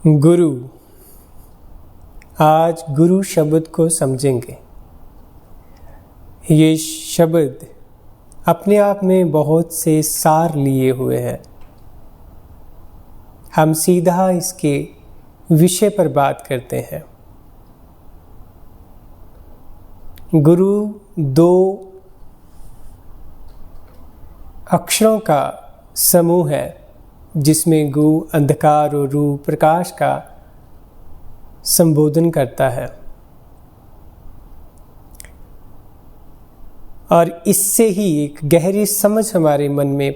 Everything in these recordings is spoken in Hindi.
गुरु। आज गुरु शब्द को समझेंगे। ये शब्द अपने आप में बहुत से सार लिए हुए हैं। हम सीधा इसके विषय पर बात करते हैं। गुरु दो अक्षरों का समूह है, जिसमें गु अंधकार और रू प्रकाश का संबोधन करता है। और इससे ही एक गहरी समझ हमारे मन में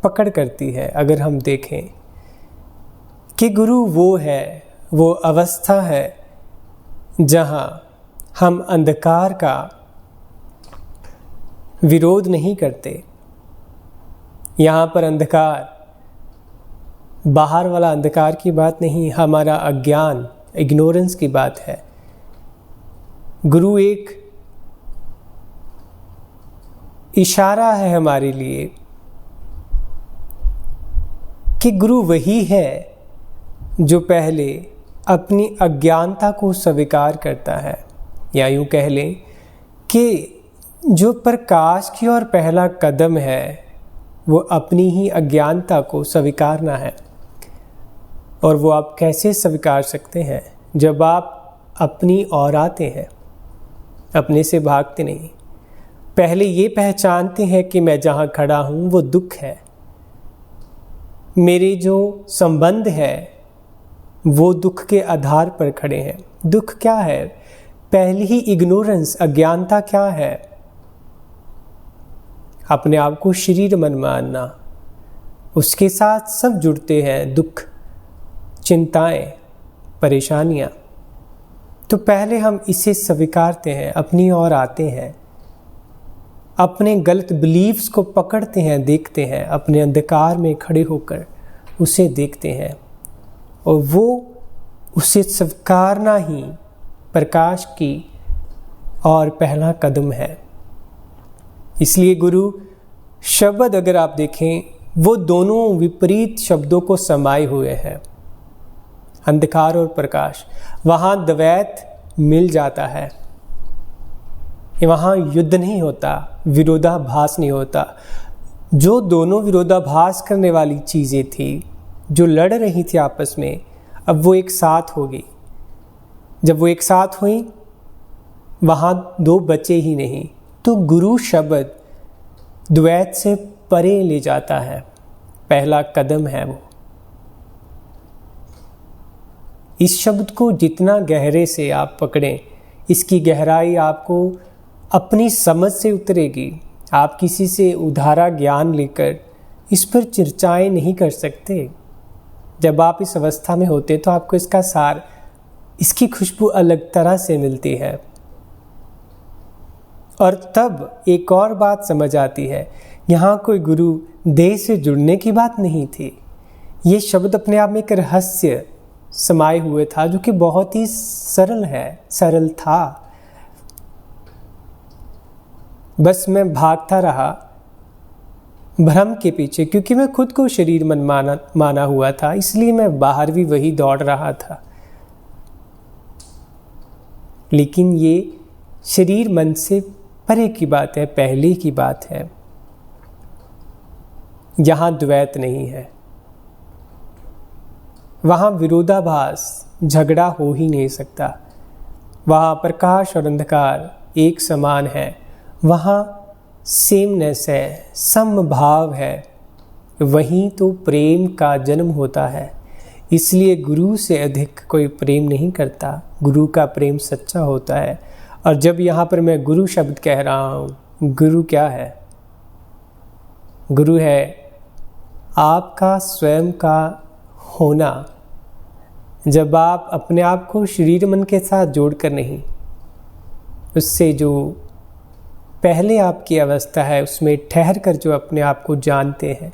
पकड़ करती है। अगर हम देखें कि गुरु वो है, वो अवस्था है जहाँ हम अंधकार का विरोध नहीं करते। यहाँ पर अंधकार बाहर वाला अंधकार की बात नहीं, हमारा अज्ञान, इग्नोरेंस की बात है। गुरु एक इशारा है हमारे लिए कि गुरु वही है जो पहले अपनी अज्ञानता को स्वीकार करता है, या यूं कह लें कि जो प्रकाश की ओर पहला कदम है वो अपनी ही अज्ञानता को स्वीकारना है। और वो आप कैसे स्वीकार सकते हैं? जब आप अपनी ओर आते हैं, अपने से भागते नहीं। पहले ये पहचानते हैं कि मैं जहाँ खड़ा हूँ वो दुख है, मेरे जो संबंध है वो दुख के आधार पर खड़े हैं। दुख क्या है? पहली ही इग्नोरेंस, अज्ञानता क्या है? अपने आप को शरीर मन मानना। उसके साथ सब जुड़ते हैं, दुख, चिंताएं, परेशानियां। तो पहले हम इसे स्वीकारते हैं, अपनी ओर आते हैं, अपने गलत बिलीव्स को पकड़ते हैं, देखते हैं, अपने अंधकार में खड़े होकर उसे देखते हैं। और वो उसे स्वीकारना ही प्रकाश की और पहला कदम है। इसलिए गुरु शब्द अगर आप देखें, वो दोनों विपरीत शब्दों को समाये हुए हैं, अंधकार और प्रकाश। वहाँ द्वैत मिल जाता है, वहाँ युद्ध नहीं होता, विरोधाभास नहीं होता। जो दोनों विरोधाभास करने वाली चीज़ें थी, जो लड़ रही थी आपस में, अब वो एक साथ होगी। जब वो एक साथ हुई, वहाँ दो बचे ही नहीं। तो गुरु शब्द द्वैत से परे ले जाता है, पहला कदम है वो। इस शब्द को जितना गहरे से आप पकड़ें, इसकी गहराई आपको अपनी समझ से उतरेगी। आप किसी से उधारा ज्ञान लेकर इस पर चर्चाएं नहीं कर सकते। जब आप इस अवस्था में होते तो आपको इसका सार, इसकी खुशबू अलग तरह से मिलती है। और तब एक और बात समझ आती है, यहाँ कोई गुरु देह से जुड़ने की बात नहीं थी। ये शब्द अपने आप में एक रहस्य समाये हुए था, जो कि बहुत ही सरल था। बस मैं भागता रहा भ्रम के पीछे, क्योंकि मैं खुद को शरीर मन माना हुआ था, इसलिए मैं बाहर भी वही दौड़ रहा था। लेकिन ये शरीर मन से परे की बात है, पहले की बात है। यहाँ द्वैत नहीं है, वहाँ विरोधाभास, झगड़ा हो ही नहीं सकता। वहाँ प्रकाश और अंधकार एक समान है, वहाँ सेमनेस है, समभाव है। वहीं तो प्रेम का जन्म होता है। इसलिए गुरु से अधिक कोई प्रेम नहीं करता। गुरु का प्रेम सच्चा होता है। और जब यहाँ पर मैं गुरु शब्द कह रहा हूँ, गुरु क्या है? गुरु है आपका स्वयं का होना। जब आप अपने आप को शरीर मन के साथ जोड़कर नहीं, उससे जो पहले आपकी अवस्था है उसमें ठहर कर जो अपने आप को जानते हैं,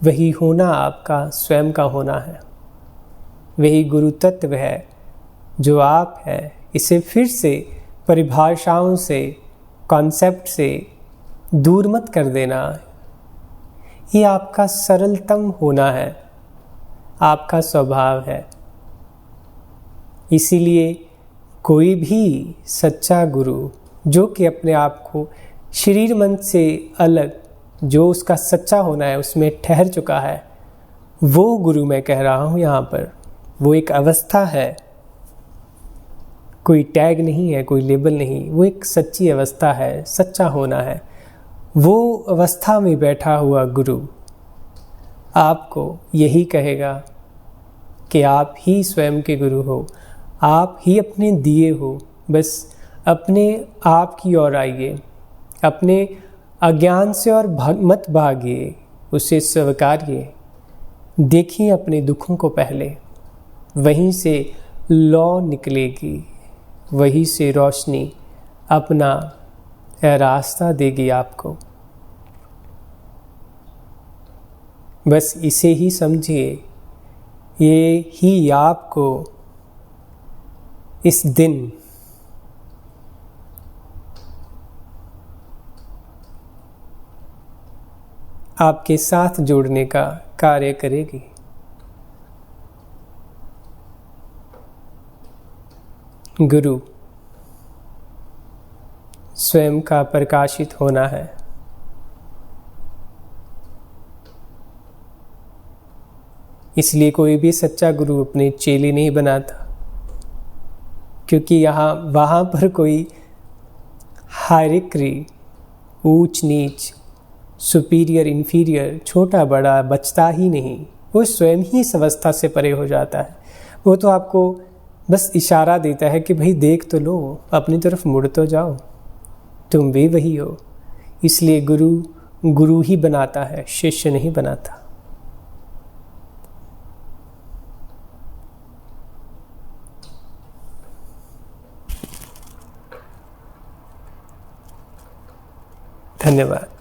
वही होना आपका स्वयं का होना है। वही गुरु तत्व है जो आप है। इसे फिर से परिभाषाओं से, कॉन्सेप्ट से दूर मत कर देना। ये आपका सरलतम होना है, आपका स्वभाव है। इसीलिए कोई भी सच्चा गुरु जो कि अपने आप को शरीर मन से अलग, जो उसका सच्चा होना है उसमें ठहर चुका है, वो गुरु मैं कह रहा हूँ यहाँ पर। वो एक अवस्था है, कोई टैग नहीं है, कोई लेबल नहीं। वो एक सच्ची अवस्था है, सच्चा होना है। वो अवस्था में बैठा हुआ गुरु आपको यही कहेगा कि आप ही स्वयं के गुरु हो, आप ही अपने दिए हो। बस अपने आप की ओर आइए, अपने अज्ञान से और मत भागिए, उसे स्वीकारिए। देखिए अपने दुखों को पहले, वहीं से लौ निकलेगी, वहीं से रोशनी अपना रास्ता देगी आपको। बस इसे ही समझिए, ये ही आपको इस दिन आपके साथ जोड़ने का कार्य करेगी। गुरु स्वयं का प्रकाशित होना है। इसलिए कोई भी सच्चा गुरु अपने चेले नहीं बनाता, क्योंकि वहाँ पर कोई हायरार्की, ऊंच नीच, सुपीरियर इन्फीरियर, छोटा बड़ा बचता ही नहीं। वो स्वयं ही इस अवस्था से परे हो जाता है। वो तो आपको बस इशारा देता है कि भाई देख तो लो, अपनी तरफ मुड़ तो जाओ, तुम भी वही हो। इसलिए गुरु ही बनाता है, शिष्य नहीं बनाता। धन्यवाद।